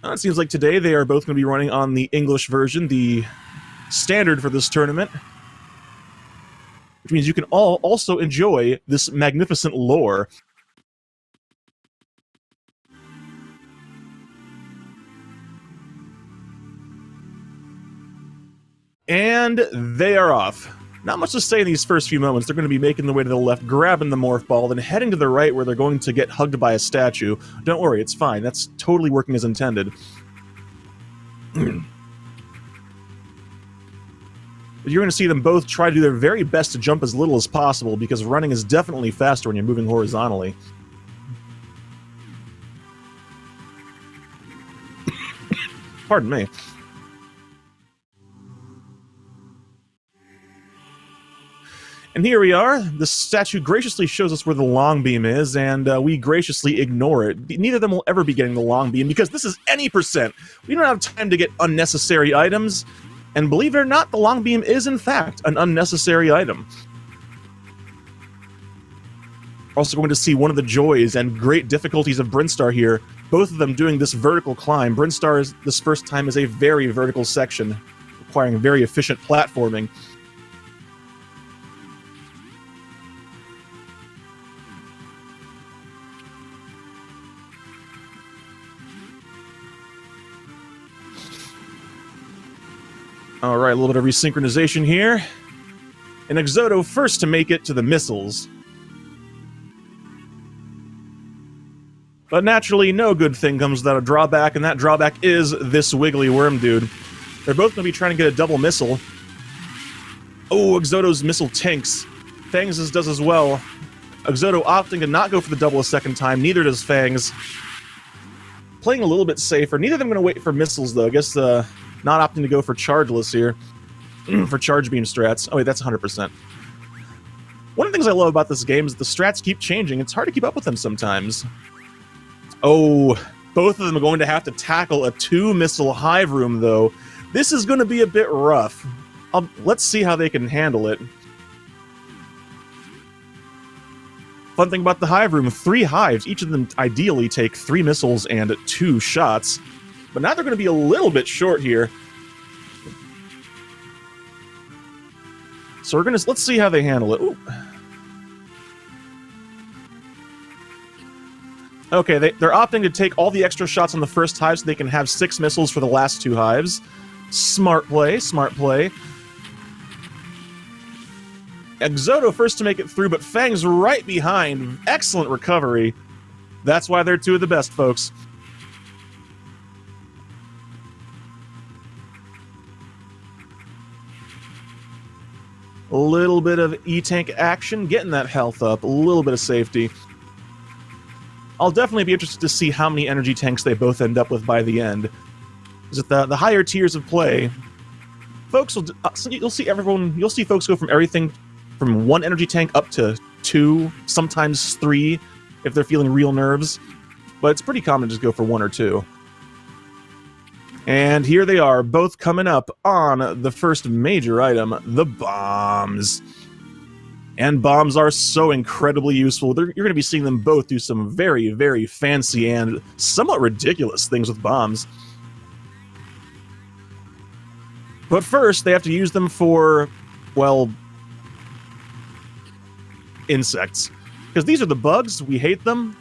It seems like today they are both going to be running on the English version, the standard for this tournament, which means you can all also enjoy this magnificent lore. And they are off. Not much to say in these first few moments. They're going to be making their way to the left, grabbing the morph ball, then heading to the right where they're going to get hugged by a statue. Don't worry, it's fine. That's totally working as intended. You're going to see them both try to do their very best to jump as little as possible, because running is definitely faster when you're moving horizontally. Pardon me. And here we are. The statue graciously shows us where the long beam is, and we graciously ignore it. Neither of them will ever be getting the long beam, because this is any percent. We don't have time to get unnecessary items, and believe it or not, the long beam is, in fact, an unnecessary item. We're also going to see one of the joys and great difficulties of Brinstar here, both of them doing this vertical climb. Brinstar, this first time, is a very vertical section, requiring very efficient platforming. Alright, a little bit of resynchronization here. And Axodo first to make it to the missiles. But naturally, no good thing comes without a drawback, and that drawback is this wiggly worm dude. They're both going to be trying to get a double missile. Oh, Axodo's missile tanks. Fangs' does as well. Axodo opting to not go for the double a second time, neither does Fangs. Playing a little bit safer. Neither of them going to wait for missiles, though. I guess, not opting to go for chargeless here. For charge beam strats. Oh wait, that's 100%. One of the things I love about this game is the strats keep changing. It's hard to keep up with them sometimes. Oh, both of them are going to have to tackle a 2-missile hive room, though. This is going to be a bit rough. Let's see how they can handle it. Fun thing about the hive room, 3 hives. Each of them ideally take 3 missiles and 2 shots. But now they're going to be a little bit short here. So let's see how they handle it. Ooh. Okay, they're opting to take all the extra shots on the first hive so they can have 6 missiles for the last 2 hives. Smart play, smart play. Axodo first to make it through, but Fang's right behind. Excellent recovery. That's why they're 2 of the best, folks. A little bit of E-Tank action, getting that health up, a little bit of safety. I'll definitely be interested to see how many energy tanks they both end up with by the end. Is it the higher tiers of play? Folks, you'll see folks go from everything from 1 energy tank up to 2, sometimes 3, if they're feeling real nerves. But it's pretty common to just go for 1 or 2. And here they are, both coming up on the first major item, the bombs. And bombs are so incredibly useful. You're going to be seeing them both do some very, very fancy and somewhat ridiculous things with bombs. But first, they have to use them for, well, insects. Because these are the bugs, we hate them.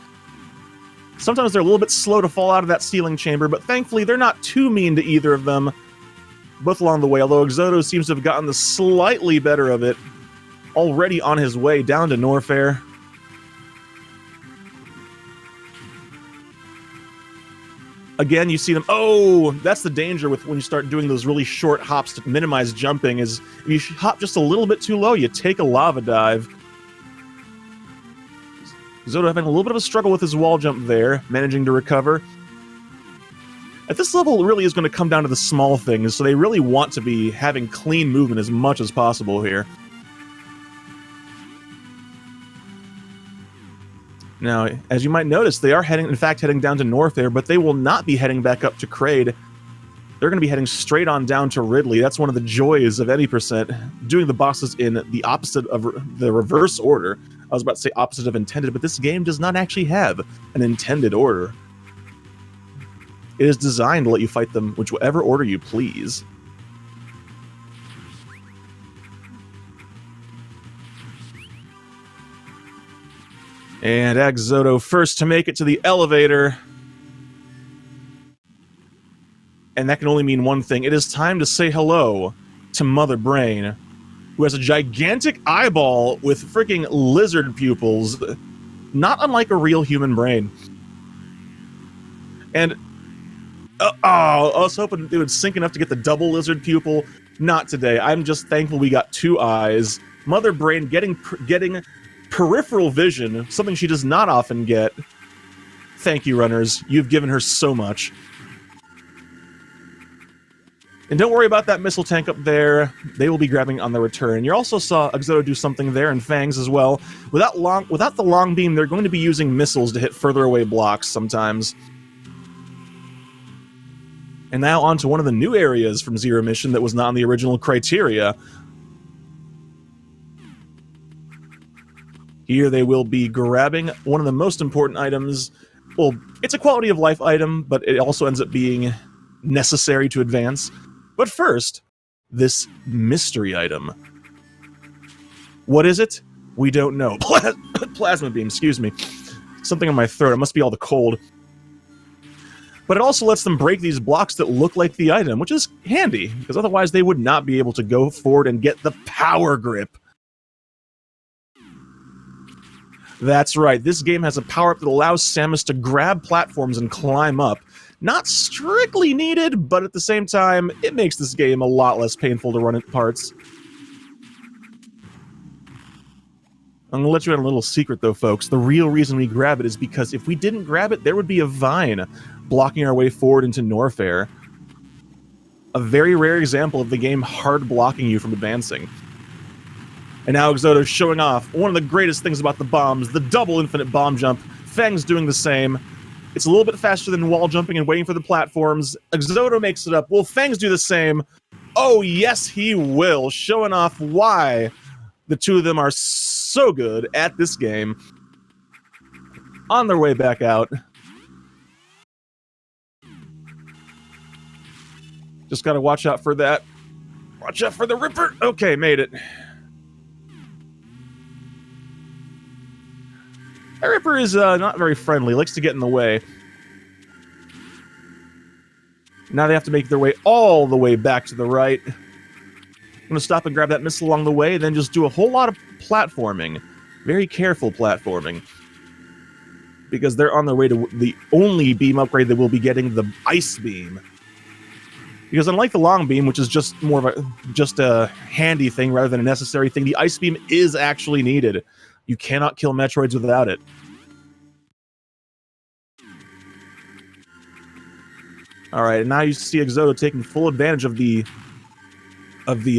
Sometimes they're a little bit slow to fall out of that ceiling chamber, but thankfully they're not too mean to either of them, both along the way, although Axodo seems to have gotten the slightly better of it, already on his way down to Norfair. Again, you see them. Oh, that's the danger with when you start doing those really short hops to minimize jumping, is if you hop just a little bit too low, you take a lava dive. Axodo having a little bit of a struggle with his wall jump there, managing to recover. At this level, it really is going to come down to the small things, so they really want to be having clean movement as much as possible here. Now, as you might notice, they are in fact heading down to Norfair, but they will not be heading back up to Kraid. They're going to be heading straight on down to Ridley. That's one of the joys of any percent, doing the bosses in the opposite of the reverse order. I was about to say opposite of intended, but this game does not actually have an intended order. It is designed to let you fight them whichever order you please. And Axodo first to make it to the elevator. And that can only mean one thing. It is time to say hello to Mother Brain, who has a gigantic eyeball with freaking lizard pupils, not unlike a real human brain. And I was hoping it would sink enough to get the double lizard pupil. Not today. I'm just thankful we got 2 eyes. Mother Brain getting peripheral vision, something she does not often get. Thank you, runners. You've given her so much. And don't worry about that missile tank up there. They will be grabbing on their return. You also saw Axodo do something there, and Fangs as well. Without the long beam, they're going to be using missiles to hit further away blocks sometimes. And now on to one of the new areas from Zero Mission that was not on the original criteria. Here they will be grabbing one of the most important items. Well, it's a quality of life item, but it also ends up being necessary to advance. But first, this mystery item. What is it? We don't know. Plasma beam, excuse me. Something in my throat. It must be all the cold. But it also lets them break these blocks that look like the item, which is handy, because otherwise they would not be able to go forward and get the power grip. That's right, this game has a power-up that allows Samus to grab platforms and climb up. Not strictly needed, but at the same time, it makes this game a lot less painful to run in parts. I'm gonna let you in a little secret though, folks. The real reason we grab it is because if we didn't grab it, there would be a vine blocking our way forward into Norfair. A very rare example of the game hard blocking you from advancing. And now Axodo's showing off one of the greatest things about the bombs, the double infinite bomb jump. Fang's doing the same. It's a little bit faster than wall jumping and waiting for the platforms. Axodo makes it up. Will Fangs do the same? Oh, yes, he will. Showing off why the two of them are so good at this game. On their way back out. Just gotta watch out for that. Watch out for the Ripper. Okay, made it. That Ripper is not very friendly, likes to get in the way. Now they have to make their way all the way back to the right. I'm going to stop and grab that missile along the way, then just do a whole lot of platforming. Very careful platforming. Because they're on their way to the only beam upgrade that we'll be getting, the Ice Beam. Because unlike the Long Beam, which is just more of a handy thing rather than a necessary thing, the Ice Beam is actually needed. You cannot kill Metroids without it. Alright, and now you see Axodo taking full advantage of the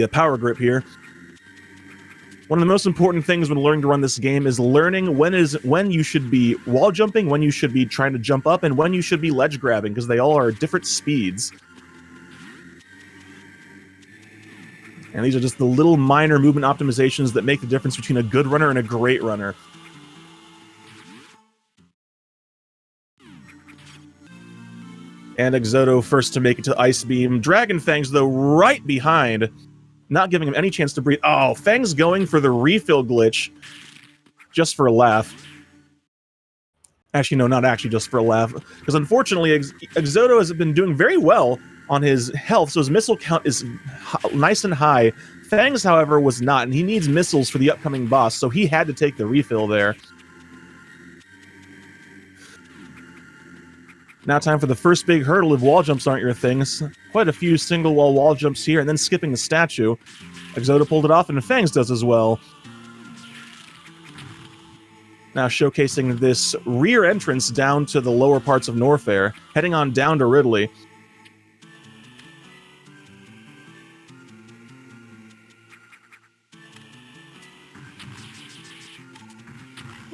power grip here. One of the most important things when learning to run this game is learning when you should be wall jumping, when you should be trying to jump up, and when you should be ledge grabbing, because they all are at different speeds. And these are just the little minor movement optimizations that make the difference between a good runner and a great runner. And Axodo first to make it to Ice Beam. Dragonfangs, though, right behind, not giving him any chance to breathe. Oh, Fang's going for the refill glitch. Just for a laugh. Actually, no, not actually just for a laugh. Because unfortunately, Axodo has been doing very well on his health, so his missile count is nice and high. Fangs, however, was not, and he needs missiles for the upcoming boss, so he had to take the refill there. Now time for the first big hurdle if wall jumps aren't your things. Quite a few single wall jumps here, and then skipping the statue. Axodo pulled it off, and Fangs does as well. Now showcasing this rear entrance down to the lower parts of Norfair, heading on down to Ridley.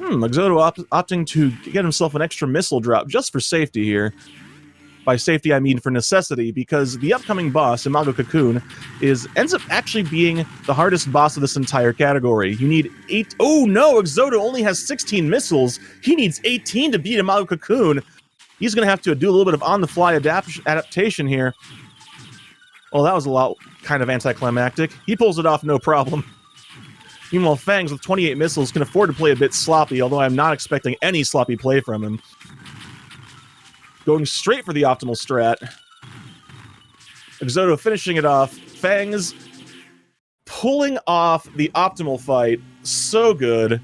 Axodo opting to get himself an extra missile drop just for safety here. By safety, I mean for necessity, because the upcoming boss, Imago Cocoon, ends up actually being the hardest boss of this entire category. You need 8... Oh no, Axodo only has 16 missiles. He needs 18 to beat Imago Cocoon. He's going to have to do a little bit of on-the-fly adaptation here. Well, that was a lot kind of anticlimactic. He pulls it off no problem. Meanwhile, Fangs with 28 missiles can afford to play a bit sloppy, although I'm not expecting any sloppy play from him. Going straight for the optimal strat. Axodo finishing it off. Fangs pulling off the optimal fight. So good.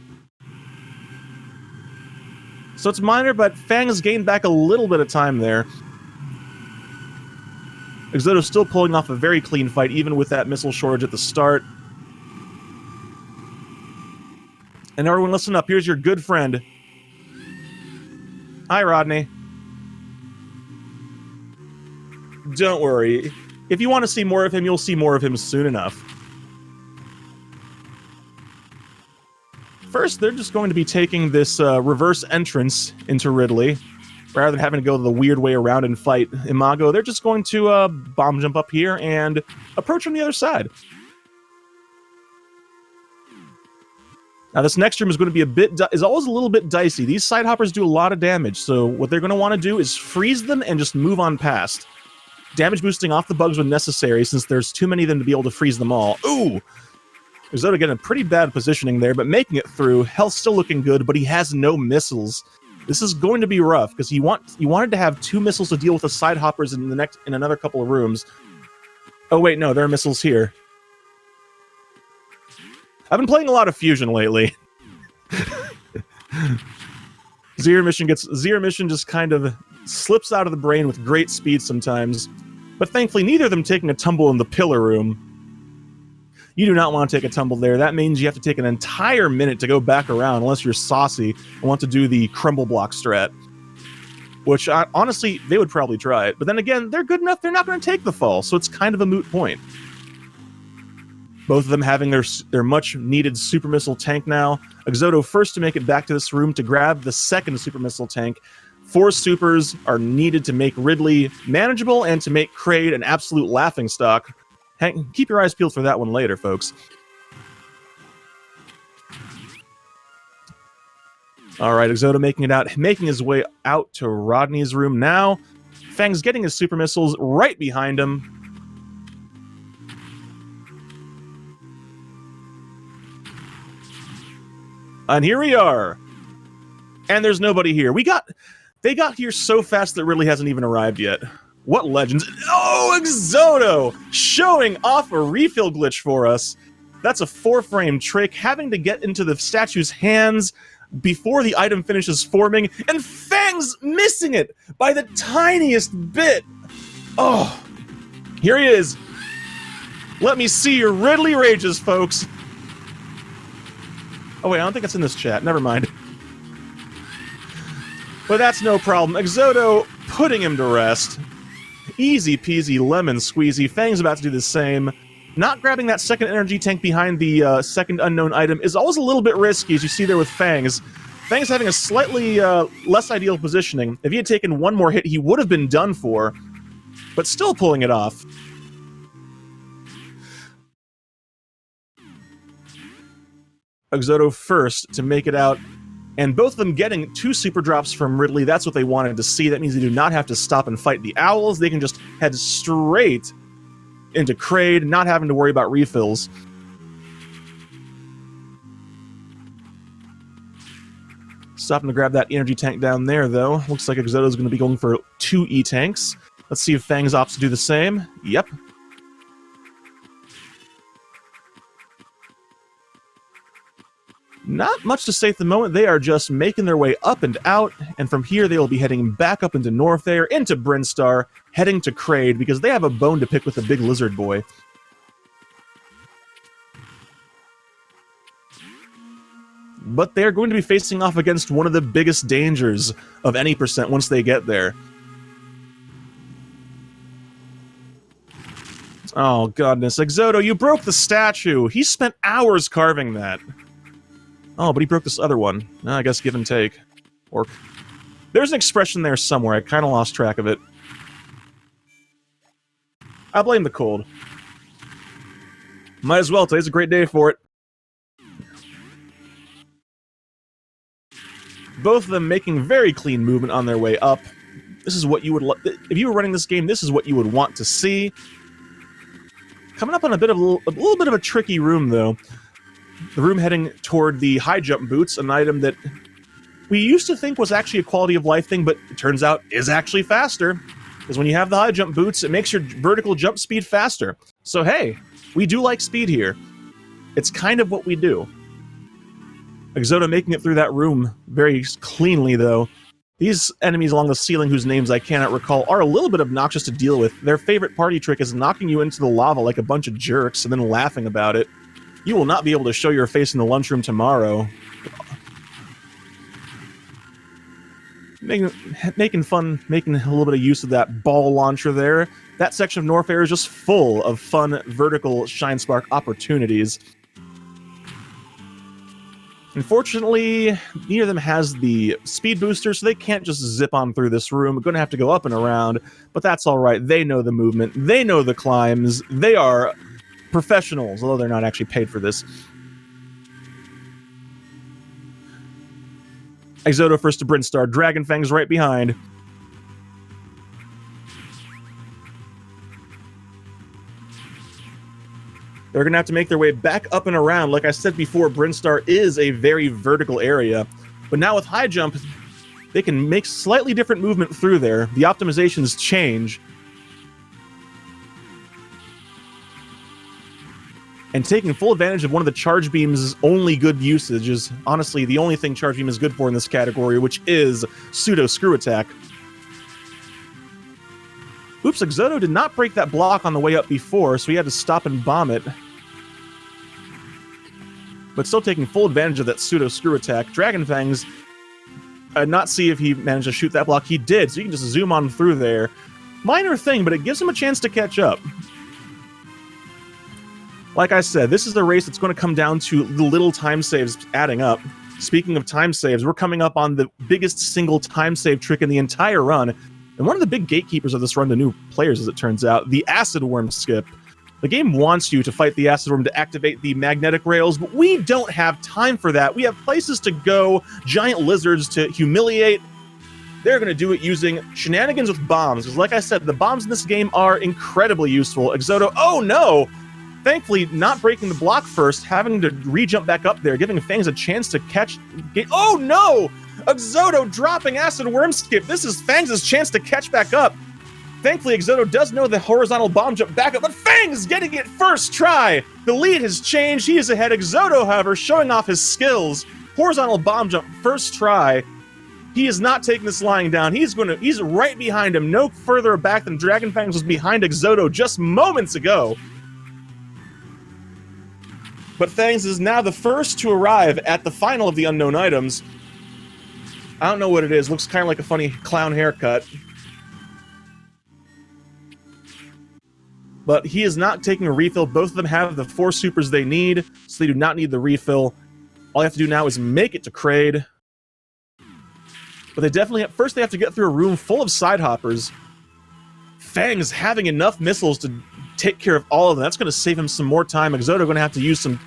So it's minor, but Fangs gained back a little bit of time there. Axodo's still pulling off a very clean fight, even with that missile shortage at the start. And everyone listen up, here's your good friend. Hi, Rodney. Don't worry. If you want to see more of him, you'll see more of him soon enough. First, they're just going to be taking this reverse entrance into Ridley. Rather than having to go the weird way around and fight Imago, they're just going to bomb jump up here and approach from the other side. Now, this next room is going to be is always a little bit dicey. These side hoppers do a lot of damage, so what they're going to want to do is freeze them and just move on past. Damage boosting off the bugs when necessary, since there's too many of them to be able to freeze them all. Ooh! Axodo getting a pretty bad positioning there, but making it through. Health still looking good, but he has no missiles. This is going to be rough, because he wanted to have 2 missiles to deal with the side hoppers in another couple of rooms. Oh wait, no, there are missiles here. I've been playing a lot of Fusion lately. Zero Mission just kind of slips out of the brain with great speed sometimes. But thankfully, neither of them taking a tumble in the pillar room. You do not want to take a tumble there. That means you have to take an entire minute to go back around, unless you're saucy and want to do the crumble block strat. Which, honestly, they would probably try it. But then again, they're good enough, they're not going to take the fall, so it's kind of a moot point. Both of them having their much-needed super missile tank now. Axodo first to make it back to this room to grab the second super missile tank. 4 supers are needed to make Ridley manageable and to make Kraid an absolute laughingstock. Keep your eyes peeled for that one later, folks. Alright, Axodo making his way out to Rodney's room now. Fang's getting his super missiles right behind him. And here we are. And there's nobody here. They got here so fast that Ridley hasn't even arrived yet. What legends. Oh, Axodo! Showing off a refill glitch for us. That's a 4-frame trick, having to get into the statue's hands before the item finishes forming, and Fangs missing it by the tiniest bit. Oh, here he is. Let me see your Ridley rages, folks. Oh wait, I don't think it's in this chat. Never mind. But that's no problem. Axodo putting him to rest. Easy peasy lemon squeezy. Fang's about to do the same. Not grabbing that second energy tank behind the second unknown item is always a little bit risky, as you see there with Fangs. Fangs having a slightly less ideal positioning. If he had taken one more hit, he would have been done for. But still pulling it off. Axodo first to make it out, and both of them getting 2 super drops from Ridley. That's what they wanted to see. That means they do not have to stop and fight the owls. They can just head straight into Kraid, not having to worry about refills. Stopping to grab that energy tank down there, though. Looks like Axodo's going to be going for 2 E-tanks. Let's see if Fangs opts to do the same. Yep. Not much to say at the moment. They are just making their way up and out, and from here they will be heading back up into North Air, into Brinstar, heading to Kraid, because they have a bone to pick with the big lizard boy. But they're going to be facing off against one of the biggest dangers of any percent once they get there. Oh, goodness. Axodo, you broke the statue! He spent hours carving that. Oh, but he broke this other one. I guess give and take. Or there's an expression there somewhere. I kind of lost track of it. I blame the cold. Might as well. Today's a great day for it. Both of them making very clean movement on their way up. This is what you would... If you were running this game, this is what you would want to see. Coming up on a little bit of a tricky room, though. The room heading toward the high jump boots, an item that we used to think was actually a quality of life thing, but it turns out is actually faster. Because when you have the high jump boots, it makes your vertical jump speed faster. So hey, we do like speed here. It's kind of what we do. Axodo making it through that room very cleanly, though. These enemies along the ceiling, whose names I cannot recall, are a little bit obnoxious to deal with. Their favorite party trick is knocking you into the lava like a bunch of jerks and then laughing about it. You will not be able to show your face in the lunchroom tomorrow. Making a little bit of use of that ball launcher there. That section of Norfair is just full of fun vertical Shine Spark opportunities. Unfortunately, neither of them has the speed booster, so they can't just zip on through this room. We're going to have to go up and around, but that's all right. They know the movement. They know the climbs. They are professionals, although they're not actually paid for this. Axodo first to Brinstar. Dragonfangs right behind. They're going to have to make their way back up and around. Like I said before, Brinstar is a very vertical area. But now with high jump, they can make slightly different movement through there. The optimizations change. And taking full advantage of one of the Charge Beam's only good usage is honestly the only thing Charge Beam is good for in this category, which is Pseudo Screw Attack. Oops, Axodo did not break that block on the way up before, so he had to stop and bomb it. But still taking full advantage of that Pseudo Screw Attack. Dragonfangs, not see if he managed to shoot that block. He did, so you can just zoom on through there. Minor thing, but it gives him a chance to catch up. Like I said, this is a race that's going to come down to the little time saves adding up. Speaking of time saves, we're coming up on the biggest single time save trick in the entire run. And one of the big gatekeepers of this run to new players, as it turns out, the Acid Worm skip. The game wants you to fight the Acid Worm to activate the magnetic rails, but we don't have time for that. We have places to go, giant lizards to humiliate. They're going to do it using shenanigans with bombs. Because like I said, the bombs in this game are incredibly useful. Axodo, oh no! Thankfully, not breaking the block first, having to re-jump back up there, giving Fangs a chance to catch... Oh no! Axodo dropping Acid Worm skip. This is Fangs' chance to catch back up. Thankfully, Axodo does know the horizontal bomb jump back up, but Fangs getting it first try. The lead has changed. He is ahead. Axodo, however, showing off his skills. Horizontal bomb jump, first try. He is not taking this lying down. He's right behind him, no further back than Dragonfangs was behind Axodo just moments ago. But Fangs is now the first to arrive at the final of the unknown items. I don't know what it is. Looks kind of like a funny clown haircut. But he is not taking a refill. Both of them have the 4 supers they need, so they do not need the refill. All you have to do now is make it to Kraid. But they definitely... First, they have to get through a room full of side hoppers. Fangs having enough missiles to take care of all of them. That's going to save him some more time. Axodo going to have to use some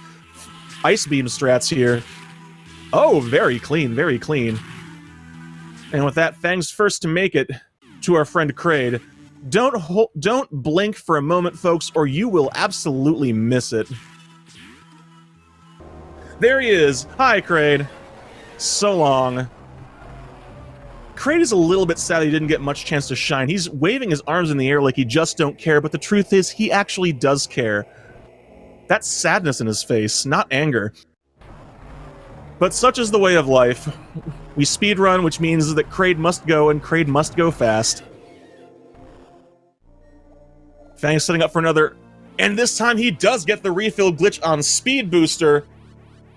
ice beam strats here. Oh, very clean, very clean. And with that, Fangs first to make it to our friend Kraid. Don't blink for a moment, folks, or you will absolutely miss it. There he is. Hi, Kraid. So long. Kraid is a little bit sad he didn't get much chance to shine. He's waving his arms in the air like he just don't care, but the truth is, he actually does care. That's sadness in his face, not anger. But such is the way of life. We speedrun, which means that Kraid must go, and Kraid must go fast. Fang's setting up for another, and this time he does get the refill glitch on Speed Booster,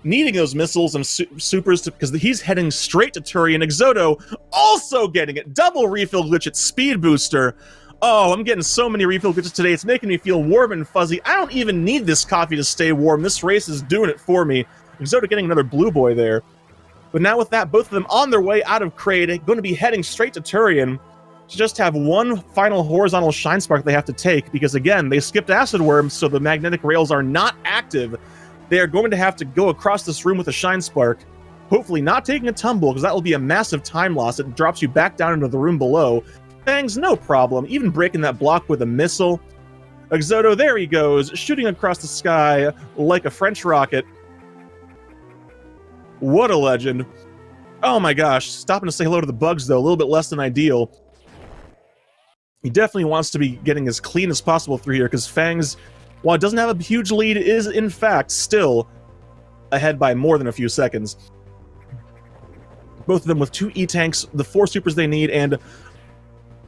needing those missiles and supers because he's heading straight to Turian. Axodo also getting it. Double refill glitch at Speed Booster. Oh, I'm getting so many refill glitches today. It's making me feel warm and fuzzy. I don't even need this coffee to stay warm. This race is doing it for me. Axodo getting another blue boy there. But now with that, both of them on their way out of Kraid, going to be heading straight to Turian. To just have one final horizontal Shine Spark they have to take, because again, they skipped Acid Worm, so the magnetic rails are not active. They are going to have to go across this room with a Shine Spark, hopefully not taking a tumble, because that will be a massive time loss. It drops you back down into the room below. Fangs, no problem, even breaking that block with a missile. Axodo, there he goes, shooting across the sky like a French rocket. What a legend. Oh my gosh, stopping to say hello to the bugs, though, a little bit less than ideal. He definitely wants to be getting as clean as possible through here, because Fangs, while it doesn't have a huge lead, is in fact still ahead by more than a few seconds. Both of them with 2 E-tanks, the 4 supers they need, and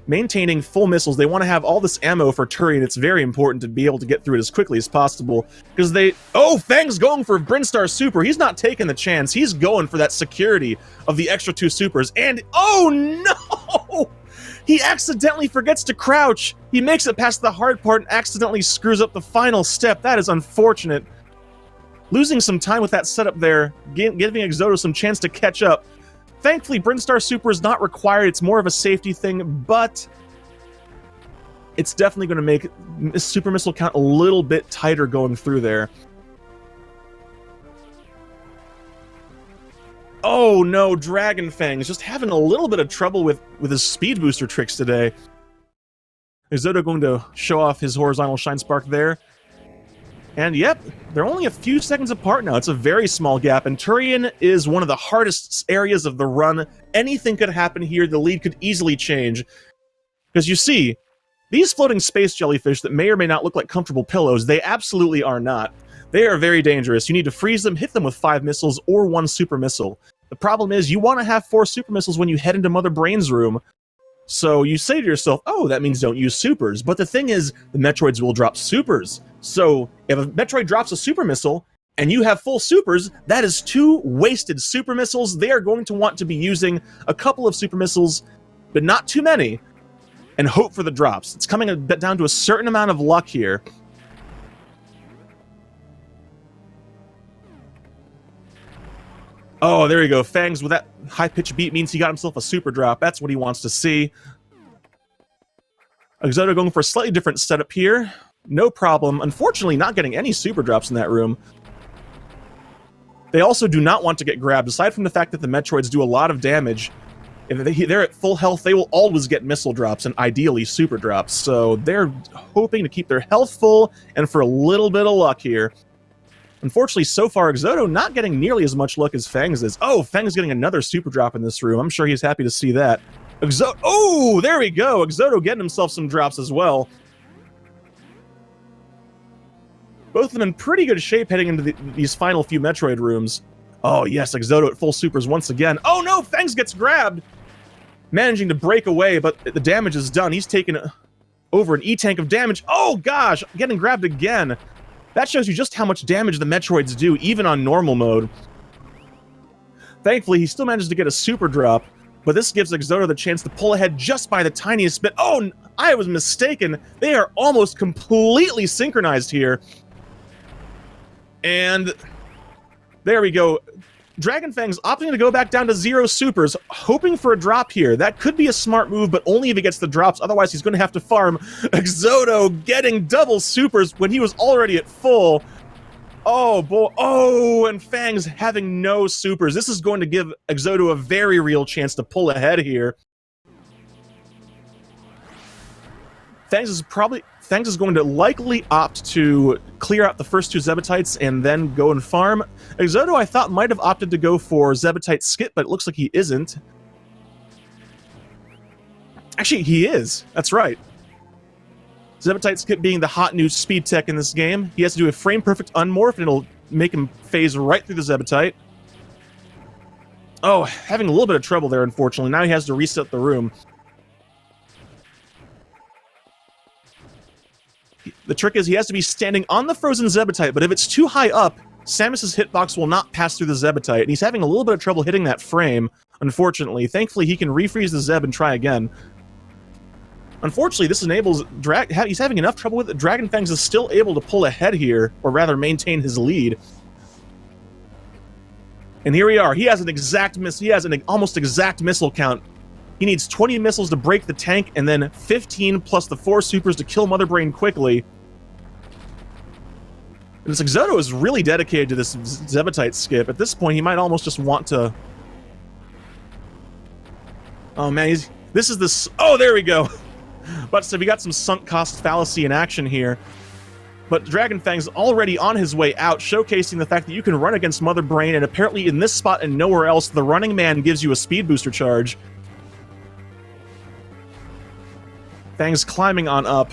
maintaining full missiles. They want to have all this ammo for Turian. It's very important to be able to get through it as quickly as possible, because they... Oh, Fang's going for Brinstar Super. He's not taking the chance. He's going for that security of the extra 2 supers, and... Oh, no! He accidentally forgets to crouch. He makes it past the hard part and accidentally screws up the final step. That is unfortunate. Losing some time with that setup there, giving Axodo some chance to catch up. Thankfully, Brinstar Super is not required. It's more of a safety thing, but it's definitely going to make Super Missile count a little bit tighter going through there. Oh no, Dragonfangs just having a little bit of trouble with his speed booster tricks today. Axodo going to show off his horizontal Shine Spark there. And yep, they're only a few seconds apart now. It's a very small gap, and Turian is one of the hardest areas of the run. Anything could happen here. The lead could easily change. Because you see, these floating space jellyfish that may or may not look like comfortable pillows, they absolutely are not. They are very dangerous. You need to freeze them, hit them with 5 missiles or 1 super missile. The problem is you want to have 4 super missiles when you head into Mother Brain's room. So you say to yourself, oh, that means don't use supers. But the thing is, the Metroids will drop supers. So if a Metroid drops a super missile and you have full supers, that is 2 wasted super missiles. They are going to want to be using a couple of super missiles, but not too many, and hope for the drops. It's coming a bit down to a certain amount of luck here. Oh, there you go. Fangs with that high-pitched beat means he got himself a super drop. That's what he wants to see. Axodo going for a slightly different setup here. No problem. Unfortunately, not getting any super drops in that room. They also do not want to get grabbed. Aside from the fact that the Metroids do a lot of damage, if they're at full health, they will always get missile drops and ideally super drops. So they're hoping to keep their health full and for a little bit of luck here. Unfortunately, so far, Axodo not getting nearly as much luck as Fangs is. Oh, Fangs getting another super drop in this room. I'm sure he's happy to see that. Axodo, oh, there we go. Axodo getting himself some drops as well. Both of them in pretty good shape heading into these final few Metroid rooms. Oh, yes, Axodo at full supers once again. Oh, no, Fangs gets grabbed. Managing to break away, but the damage is done. He's taken over an E-tank of damage. Oh, gosh, getting grabbed again. That shows you just how much damage the Metroids do, even on normal mode. Thankfully, he still manages to get a super drop, but this gives Axodo the chance to pull ahead just by the tiniest bit. Oh, I was mistaken. They are almost completely synchronized here. And there we go. Dragonfangs opting to go back down to 0 supers, hoping for a drop here. That could be a smart move, but only if he gets the drops. Otherwise, he's going to have to farm. Axodo getting double supers when he was already at full. Oh, boy. Oh, and Fangs having no supers. This is going to give Axodo a very real chance to pull ahead here. Fangs is going to likely opt to clear out the first 2 Zebatites and then go and farm. Axodo, I thought, might have opted to go for Zebetite Skip, but it looks like he isn't. Actually, he is. That's right. Zebetite Skip being the hot new speed tech in this game. He has to do a frame-perfect unmorph, and it'll make him phase right through the Zebetite. Oh, having a little bit of trouble there, unfortunately. Now he has to reset the room. The trick is he has to be standing on the frozen Zebetite, but if it's too high up, Samus's hitbox will not pass through the Zebetite, and he's having a little bit of trouble hitting that frame, unfortunately. Thankfully, he can refreeze the Zeb and try again. Unfortunately, this enables... he's having enough trouble with it. Dragonfangs is still able to pull ahead here, or rather maintain his lead. And here we are. He has an exact miss. He has an almost exact missile count. He needs 20 missiles to break the tank, and then 15 plus the 4 supers to kill Mother Brain quickly. And this Axodo is really dedicated to this Zebetite skip. At this point, he might almost just want to... Oh man, This is this. Oh, there we go. But so we got some sunk cost fallacy in action here. But Dragonfangs already on his way out, showcasing the fact that you can run against Mother Brain, and apparently in this spot and nowhere else, the Running Man gives you a speed booster charge. Fangs climbing on up.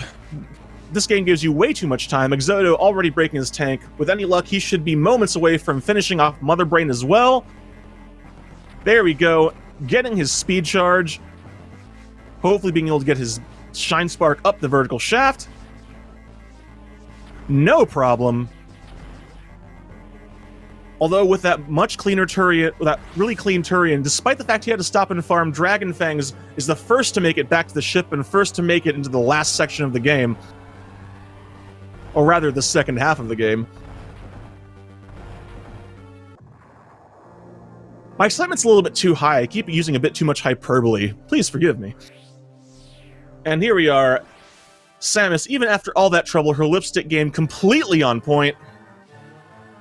This game gives you way too much time. Axodo already breaking his tank. With any luck, he should be moments away from finishing off Mother Brain as well. There we go. Getting his speed charge. Hopefully being able to get his Shine Spark up the vertical shaft. No problem. Although with that much cleaner Turian, that really clean Turian, despite the fact he had to stop and farm, Dragonfangs is the first to make it back to the ship and first to make it into the last section of the game. Or rather, the second half of the game. My excitement's a little bit too high. I keep using a bit too much hyperbole. Please forgive me. And here we are. Samus, even after all that trouble, her lipstick game completely on point.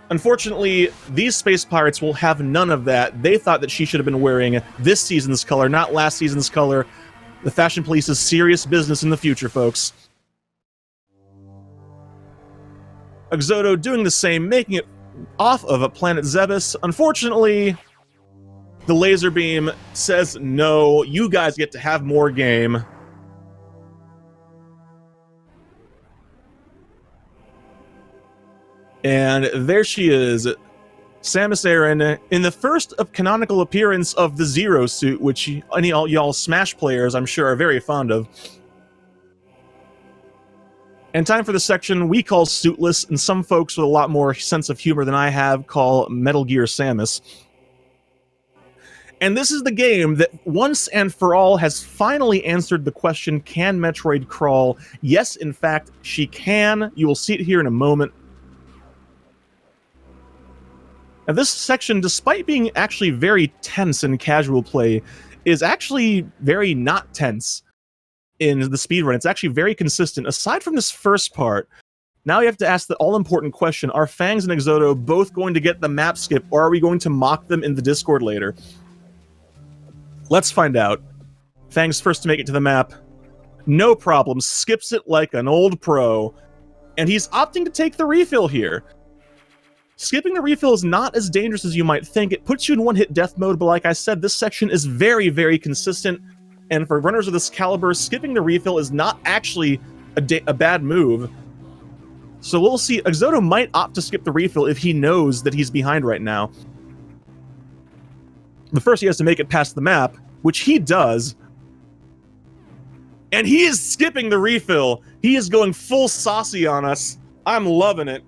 Unfortunately, these space pirates will have none of that. They thought that she should have been wearing this season's color, not last season's color. The Fashion Police is serious business in the future, folks. Axodo doing the same, making it off of a planet Zebes. Unfortunately, the laser beam says, no, you guys get to have more game. And there she is, Samus Aran, in the first canonical appearance of the Zero suit, which any y'all Smash players, I'm sure, are very fond of. And time for the section we call Suitless, and some folks with a lot more sense of humor than I have call Metal Gear Samus. And this is the game that once and for all has finally answered the question, can Metroid crawl? Yes, in fact, she can. You will see it here in a moment. Now, this section, despite being actually very tense in casual play, is actually very not tense in the speedrun. It's actually very consistent. Aside from this first part, now you have to ask the all-important question, are Fangs and Axodo both going to get the map skip, or are we going to mock them in the Discord later? Let's find out. Fangs first to make it to the map. No problem. Skips it like an old pro. And he's opting to take the refill here. Skipping the refill is not as dangerous as you might think. It puts you in one-hit death mode, but like I said, this section is very, very consistent. And for runners of this caliber, skipping the refill is not actually a bad move. So we'll see. Axodo might opt to skip the refill if he knows that he's behind right now. But first he has to make it past the map, which he does. And he is skipping the refill. He is going full saucy on us. I'm loving it.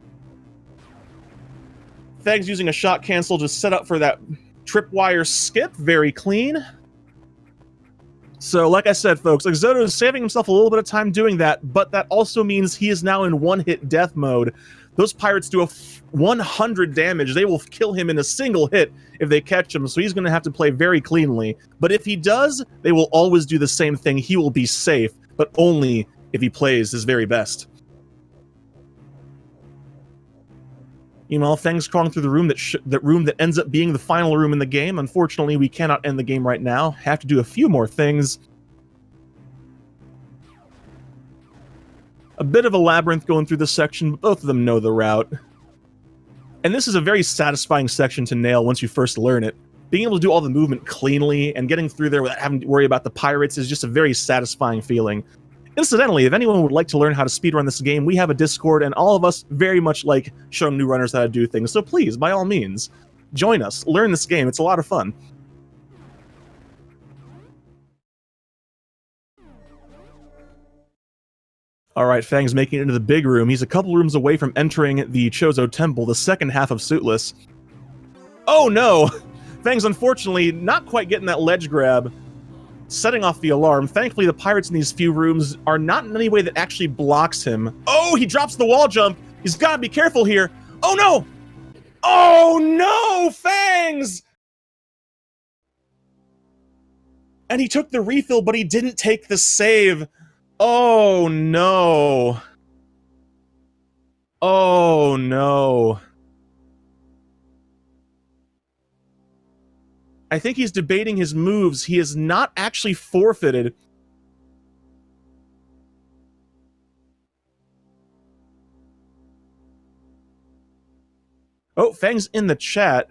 Fangs using a shot cancel to set up for that tripwire skip. Very clean. So, like I said, folks, Axodo is saving himself a little bit of time doing that, but that also means he is now in one-hit death mode. Those pirates do 100 damage. They will kill him in a single hit if they catch him, so he's going to have to play very cleanly. But if he does, they will always do the same thing. He will be safe, but only if he plays his very best. Meanwhile, Fangs crawling through the room that ends up being the final room in the game. Unfortunately, we cannot end the game right now. Have to do a few more things. A bit of a labyrinth going through this section, but both of them know the route. And this is a very satisfying section to nail once you first learn it. Being able to do all the movement cleanly and getting through there without having to worry about the pirates is just a very satisfying feeling. Incidentally, if anyone would like to learn how to speedrun this game, we have a Discord, and all of us very much like showing new runners how to do things. So please, by all means, join us. Learn this game. It's a lot of fun. Alright, Fang's making it into the big room. He's a couple rooms away from entering the Chozo Temple, the second half of Suitless. Oh no! Fang's unfortunately not quite getting that ledge grab, setting off the alarm. Thankfully, the pirates in these few rooms are not in any way that actually blocks him. Oh, he drops the wall jump! He's gotta be careful here! Oh no! Oh no, Fangs! And he took the refill, but he didn't take the save. Oh no. Oh no. I think he's debating his moves. He is not actually forfeited. Oh, Fang's in the chat.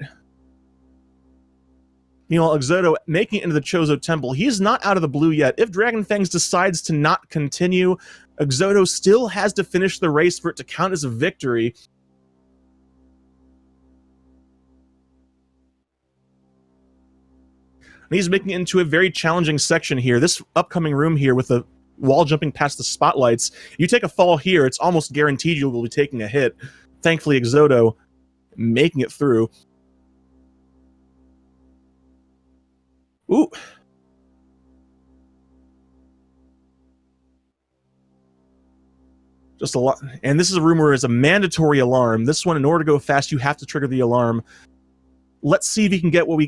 Meanwhile, Axodo making it into the Chozo Temple. He's not out of the blue yet. If Dragonfangs decides to not continue, Axodo still has to finish the race for it to count as a victory. And he's making it into a very challenging section here. This upcoming room here with the wall jumping past the spotlights. You take a fall here, it's almost guaranteed you will be taking a hit. Thankfully, Axodo making it through. Ooh. Just a lot. And this is a room where it's a mandatory alarm. This one, in order to go fast, you have to trigger the alarm. Let's see if he can get what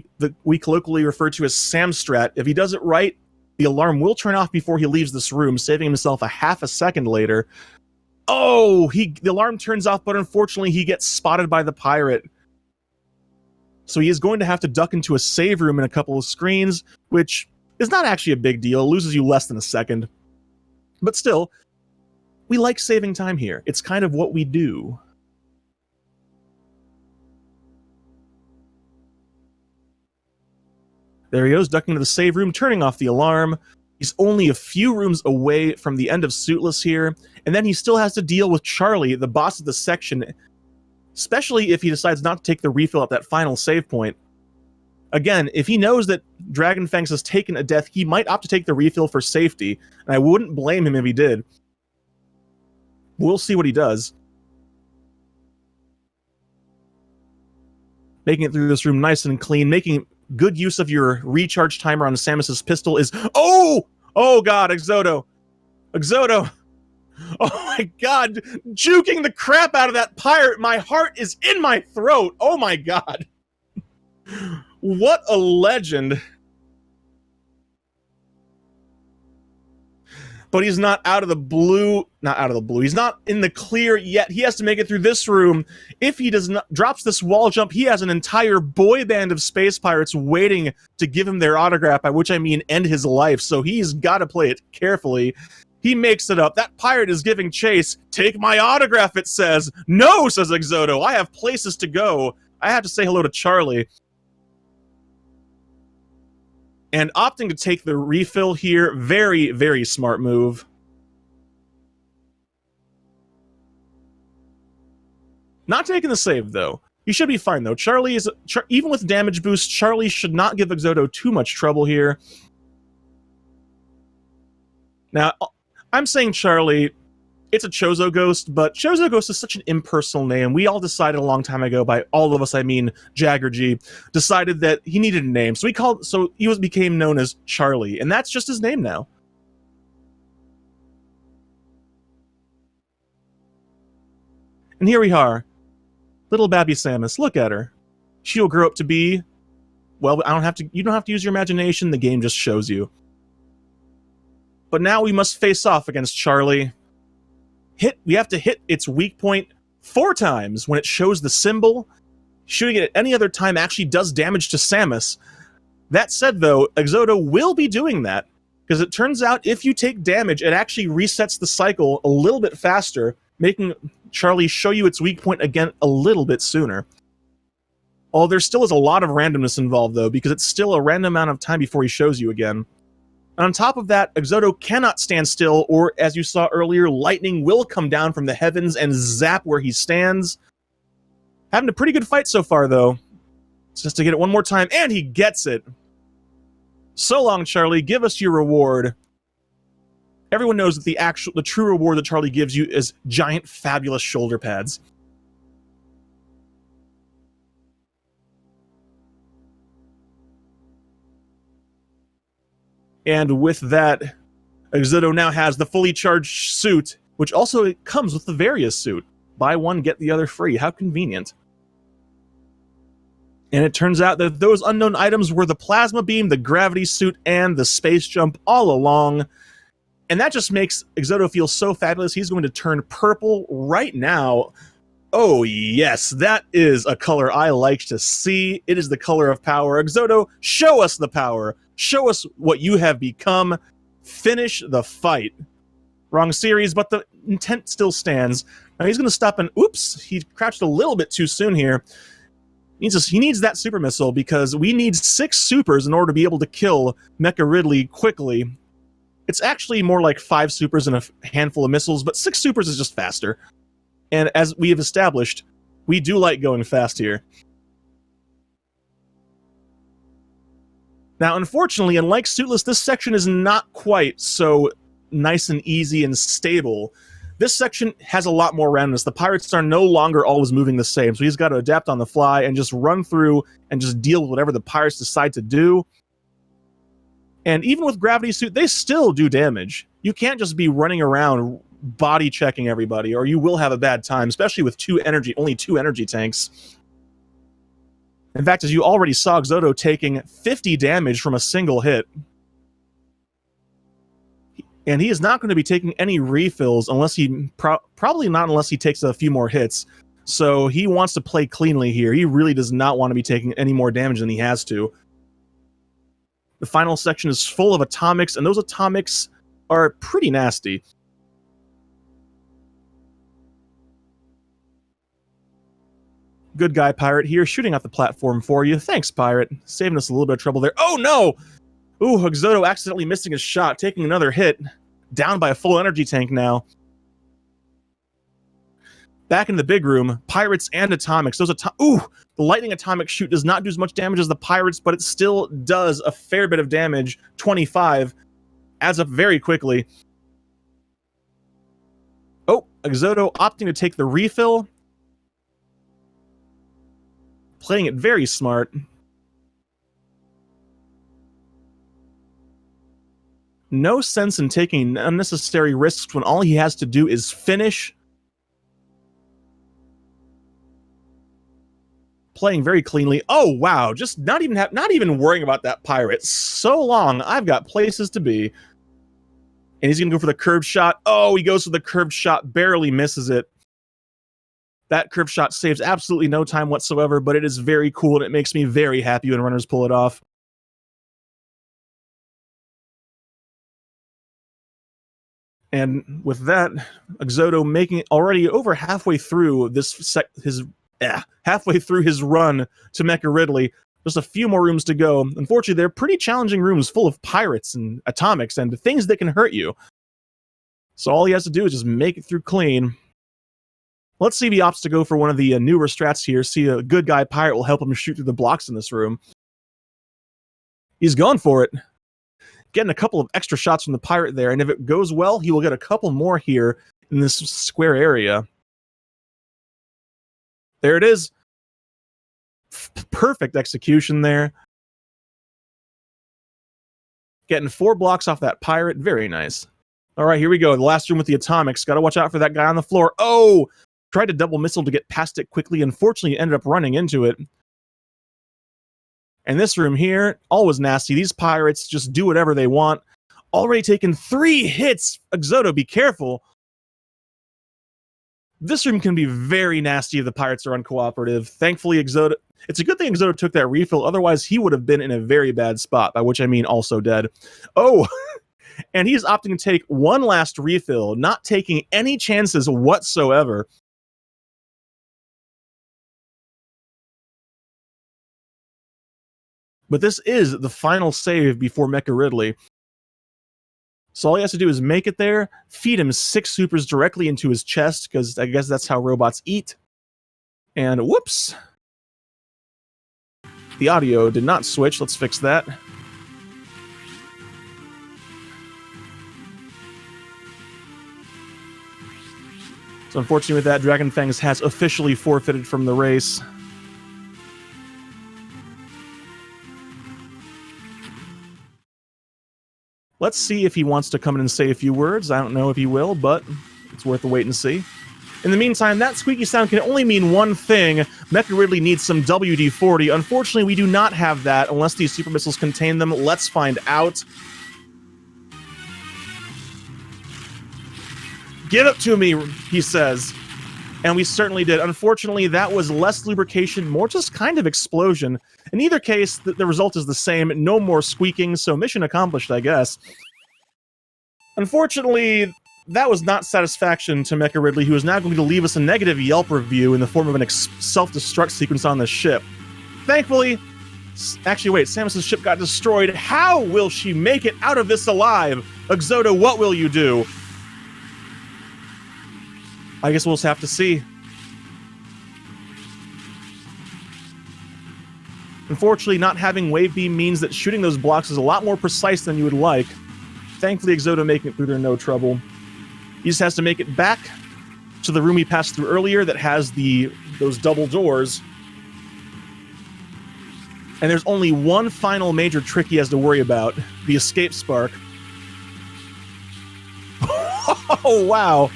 we colloquially refer to as Sam Strat. If he does it right, the alarm will turn off before he leaves this room, saving himself a half a second later. Oh, the alarm turns off, but unfortunately he gets spotted by the pirate. So he is going to have to duck into a save room in a couple of screens, which is not actually a big deal. It loses you less than a second. But still, we like saving time here. It's kind of what we do. There he goes, ducking into the save room, turning off the alarm. He's only a few rooms away from the end of Suitless here, and then he still has to deal with Charlie, the boss of the section, especially if he decides not to take the refill at that final save point. Again, if he knows that Dragonfangs has taken a death, he might opt to take the refill for safety, and I wouldn't blame him if he did. We'll see what he does. Making it through this room nice and clean, making good use of your recharge timer on Samus's pistol is... Oh! Oh god, Axodo! Axodo! Oh my god! Juking the crap out of that pirate! My heart is in my throat! Oh my god! What a legend! But he's not out of the blue. Not out of the blue. He's not in the clear yet. He has to make it through this room. If he does not drops this wall jump, he has an entire boy band of space pirates waiting to give him their autograph, by which I mean end his life. So he's got to play it carefully. He makes it up. That pirate is giving chase. Take my autograph, it says. No, says Axodo. I have places to go. I have to say hello to Charlie. And opting to take the refill here, very, very smart move. Not taking the save, though. He should be fine, though. Charlie is... even with damage boost, Charlie should not give Axodo too much trouble here. Now, I'm saying Charlie... it's a Chozo Ghost, but Chozo Ghost is such an impersonal name. We all decided a long time ago, by all of us I mean Jagger G, decided that he needed a name. So he became known as Charlie, and that's just his name now. And here we are. Little Babby Samus, look at her. She'll grow up to be... well, you don't have to use your imagination, the game just shows you. But now we must face off against Charlie. We have to hit its weak point 4 times when it shows the symbol. Shooting it at any other time actually does damage to Samus. That said, though, Axodo will be doing that, because it turns out if you take damage, it actually resets the cycle a little bit faster, making Charlie show you its weak point again a little bit sooner. Although there still is a lot of randomness involved, though, because it's still a random amount of time before he shows you again. And on top of that, Axodo cannot stand still, or, as you saw earlier, lightning will come down from the heavens and zap where he stands. Having a pretty good fight so far, though. Just to get it one more time, and he gets it! So long, Charlie. Give us your reward. Everyone knows that the true reward that Charlie gives you is giant, fabulous shoulder pads. And with that, Axodo now has the fully charged suit, which also comes with the Various suit. Buy one, get the other free. How convenient. And it turns out that those unknown items were the plasma beam, the gravity suit, and the space jump all along. And that just makes Axodo feel so fabulous. He's going to turn purple right now. Oh yes, that is a color I like to see. It is the color of power. Axodo, show us the power. Show us what you have become. Finish the fight. Wrong series, but the intent still stands. Now he's going to stop and... Oops, he crouched a little bit too soon here. He needs that super missile because we need 6 supers in order to be able to kill Mecha Ridley quickly. It's actually more like 5 supers and a handful of missiles, but 6 supers is just faster. And as we have established, we do like going fast here. Now, unfortunately, unlike Suitless, this section is not quite so nice and easy and stable. This section has a lot more randomness. The pirates are no longer always moving the same, so he's got to adapt on the fly and just run through and just deal with whatever the pirates decide to do. And even with Gravity Suit, they still do damage. You can't just be running around body checking everybody, or you will have a bad time, especially with only two energy tanks. In fact, as you already saw, Axodo taking 50 damage from a single hit. And he is not going to be taking any refills unless he... probably not unless he takes a few more hits. So he wants to play cleanly here. He really does not want to be taking any more damage than he has to. The final section is full of atomics, and those atomics are pretty nasty. Good guy, Pirate, here, shooting out the platform for you. Thanks, Pirate. Saving us a little bit of trouble there. Oh, no! Ooh, Axodo accidentally missing his shot, taking another hit. Down by a full energy tank now. Back in the big room, Pirates and Atomics. Ooh! The lightning atomic shoot does not do as much damage as the Pirates, but it still does a fair bit of damage. 25. Adds up very quickly. Oh, Axodo opting to take the refill. Playing it very smart. No sense in taking unnecessary risks when all he has to do is finish. Playing very cleanly. Oh wow, just not even worrying about that pirate. So long, I've got places to be. And he's gonna go for the curved shot. Oh, he goes for the curved shot, barely misses it. That curved shot saves absolutely no time whatsoever, but it is very cool and it makes me very happy when runners pull it off. And with that, Axodo making it already over halfway through halfway through his run to Mecha Ridley. Just a few more rooms to go. Unfortunately, they're pretty challenging rooms full of pirates and atomics and things that can hurt you. So all he has to do is just make it through clean. Let's see if he opts to go for one of the newer strats here. See, a good guy pirate will help him shoot through the blocks in this room. He's going for it. Getting a couple of extra shots from the pirate there, and if it goes well, he will get a couple more here in this square area. There it is. Perfect execution there. Getting 4 blocks off that pirate. Very nice. All right, here we go. The last room with the atomics. Got to watch out for that guy on the floor. Oh! Tried to double missile to get past it quickly. Unfortunately, ended up running into it. And this room here, always nasty. These pirates just do whatever they want. Already taken 3 hits. Axodo, be careful. This room can be very nasty if the pirates are uncooperative. Thankfully, Axodo... It's a good thing Axodo took that refill. Otherwise, he would have been in a very bad spot, by which I mean also dead. Oh! And he's opting to take one last refill, not taking any chances whatsoever. But this is the final save before Mecha Ridley. So all he has to do is make it there, feed him 6 supers directly into his chest, because I guess that's how robots eat. And whoops! The audio did not switch. Let's fix that. So unfortunately with that, Dragonfangs has officially forfeited from the race. Let's see if he wants to come in and say a few words. I don't know if he will, but it's worth a wait and see. In the meantime, that squeaky sound can only mean one thing. Mecha Ridley needs some WD-40. Unfortunately, we do not have that unless these super missiles contain them. Let's find out. Give it to me, he says. And we certainly did. Unfortunately, that was less lubrication, more just kind of explosion. In either case, the result is the same. No more squeaking, so mission accomplished, I guess. Unfortunately, that was not satisfaction to Mecha Ridley, who is now going to leave us a negative Yelp review in the form of an self-destruct sequence on this ship. Thankfully, actually wait, Samus's ship got destroyed. How will she make it out of this alive? Axodo, what will you do? I guess we'll just have to see. Unfortunately, not having wave beam means that shooting those blocks is a lot more precise than you would like. Thankfully, Axodo making it through there no trouble. He just has to make it back to the room he passed through earlier that has those double doors. And there's only one final major trick he has to worry about, the escape spark. Oh, wow.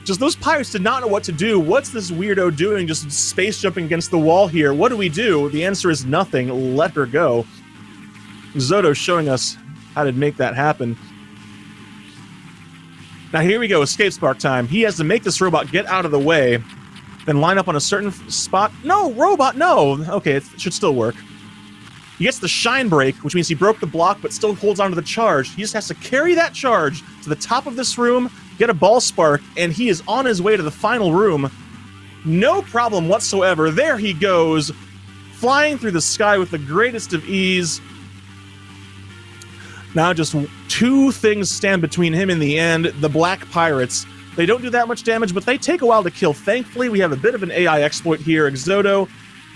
Just those pirates did not know what to do. What's this weirdo doing just space jumping against the wall here? What do we do? The answer is nothing. Let her go. Axodo showing us how to make that happen. Now here we go, escape spark time. He has to make this robot get out of the way, then line up on a certain spot. No, robot, no! Okay, it should still work. He gets the shine break, which means he broke the block but still holds onto the charge. He just has to carry that charge to the top of this room, get a ball spark, and he is on his way to the final room. No problem whatsoever. There he goes, flying through the sky with the greatest of ease. Now just two things stand between him and the end. The Black Pirates. They don't do that much damage, but they take a while to kill. Thankfully, we have a bit of an AI exploit here. Axodo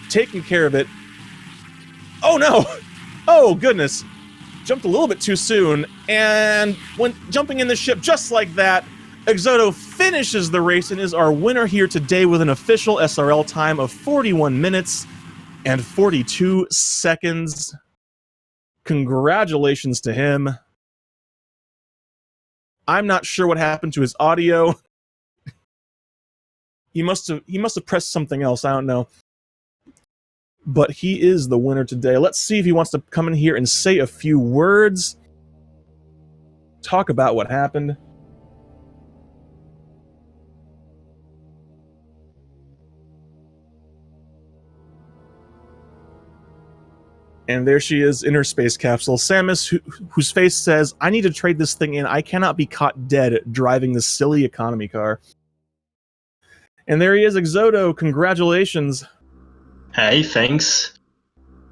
taking care of it. Oh no! Oh goodness! Jumped a little bit too soon, and when jumping in the ship just like that, Axodo finishes the race and is our winner here today with an official SRL time of 41 minutes and 42 seconds. Congratulations to him. I'm not sure what happened to his audio. He must have pressed something else, I don't know. But he is the winner today. Let's see if he wants to come in here and say a few words. Talk about what happened. And there she is in her space capsule. Samus, whose face says, I need to trade this thing in. I cannot be caught dead driving this silly economy car. And there he is, Axodo. Congratulations. Hi, thanks.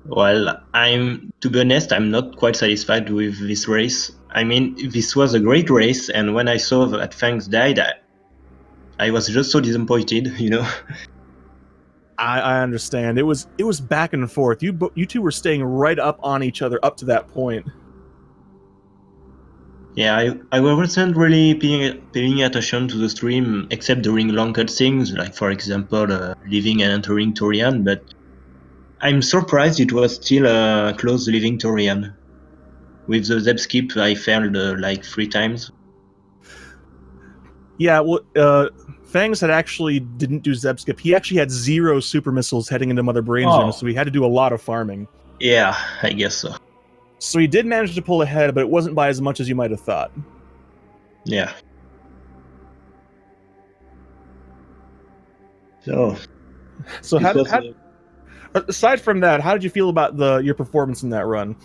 Well, to be honest, I'm not quite satisfied with this race. I mean, this was a great race, and when I saw that Fangs died, I was just so disappointed, you know? I understand. It was back and forth. You two were staying right up on each other up to that point. Yeah, I wasn't really paying attention to the stream, except during long cutscenes, like for example, leaving and entering Torian, but I'm surprised it was still close leaving Torian. With the Zeb skip, I failed like 3 times. Yeah, well, Fangs had actually didn't do Zeb skip. He actually had 0 super missiles heading into Mother Brain Gym, so he had to do a lot of farming. Yeah, I guess so. So he did manage to pull ahead, but it wasn't by as much as you might have thought. Yeah. So aside from that, how did you feel about your performance in that run?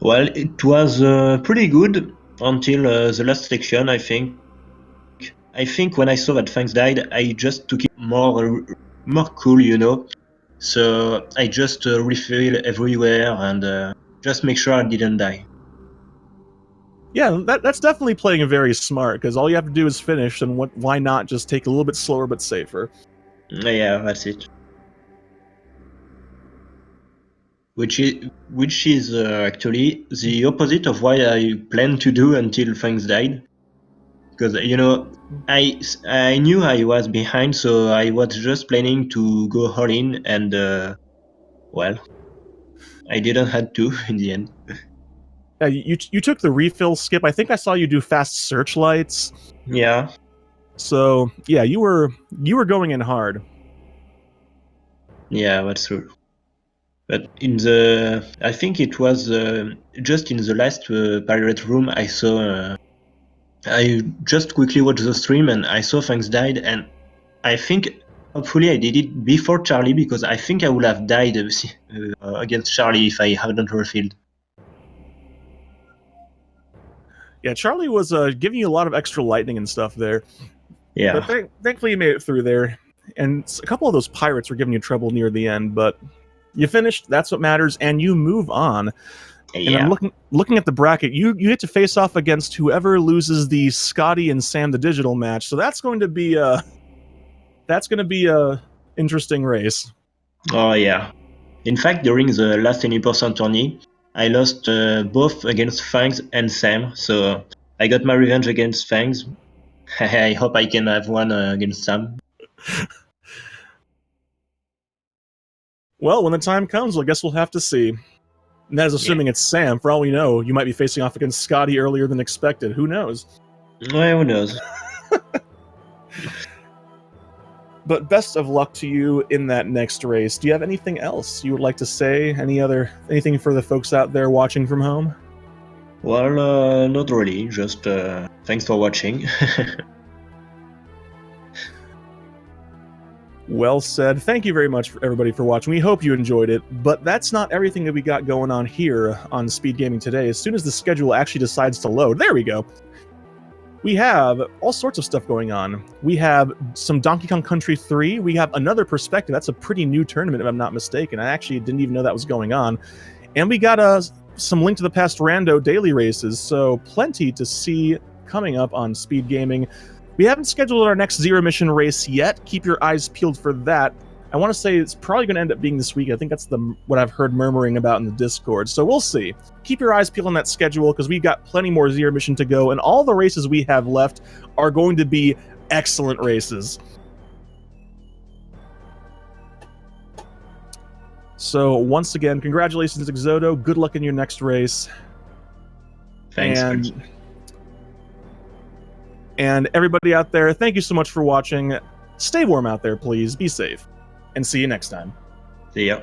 Well, it was pretty good until the last section, I think. I think when I saw that Fangs died, I just took it more cool, you know. So I just refill everywhere and just make sure I didn't die. Yeah, that's definitely playing very smart, because all you have to do is finish, and why not just take a little bit slower but safer? Yeah, that's it. Which is actually the opposite of what I planned to do until Fangs died. Because, you know, I knew I was behind, so I was just planning to go all in, and well, I didn't have to in the end. Yeah, you took the refill skip. I think I saw you do fast searchlights. Yeah. So yeah, you were going in hard. Yeah, that's true. But I think it was just in the last pirate room I saw I just quickly watched the stream and I saw Fangs died, and I think hopefully I did it before Charlie, because I think I would have died against Charlie if I hadn't refilled. Yeah, Charlie was giving you a lot of extra lightning and stuff there. Yeah. But thankfully you made it through there. And a couple of those pirates were giving you trouble near the end, but you finished. That's what matters, and you move on. And I'm looking at the bracket. You get to face off against whoever loses the Scotty and Sam the Digital match. So that's going to be a interesting race. Oh yeah. In fact, during the last 20% tourney, I lost both against Fangs and Sam. So I got my revenge against Fangs. I hope I can have one against Sam. Well, when the time comes, I guess we'll have to see. And that is assuming it's Sam. For all we know, you might be facing off against Scotty earlier than expected. Who knows? Well, who knows? But best of luck to you in that next race. Do you have anything else you would like to say? Anything for the folks out there watching from home? Well, not really. Just thanks for watching. Well said. Thank you very much, everybody, for watching. We hope you enjoyed it, but that's not everything that we got going on here on Speed Gaming today. As soon as the schedule actually decides to load, there we go. We have all sorts of stuff going on. We have some Donkey Kong Country 3. We have another Perspective. That's a pretty new tournament, if I'm not mistaken. I actually didn't even know that was going on. And we got some Link to the Past rando daily races, so plenty to see coming up on Speed Gaming. We haven't scheduled our next Zero Mission race yet. Keep your eyes peeled for that. I want to say it's probably going to end up being this week. I think that's what I've heard murmuring about in the Discord. So we'll see. Keep your eyes peeled on that schedule, because we've got plenty more Zero Mission to go, and all the races we have left are going to be excellent races. So once again, congratulations, Axodo. Good luck in your next race. Thanks. And everybody out there, thank you so much for watching. Stay warm out there, please. Be safe. And see you next time. See ya.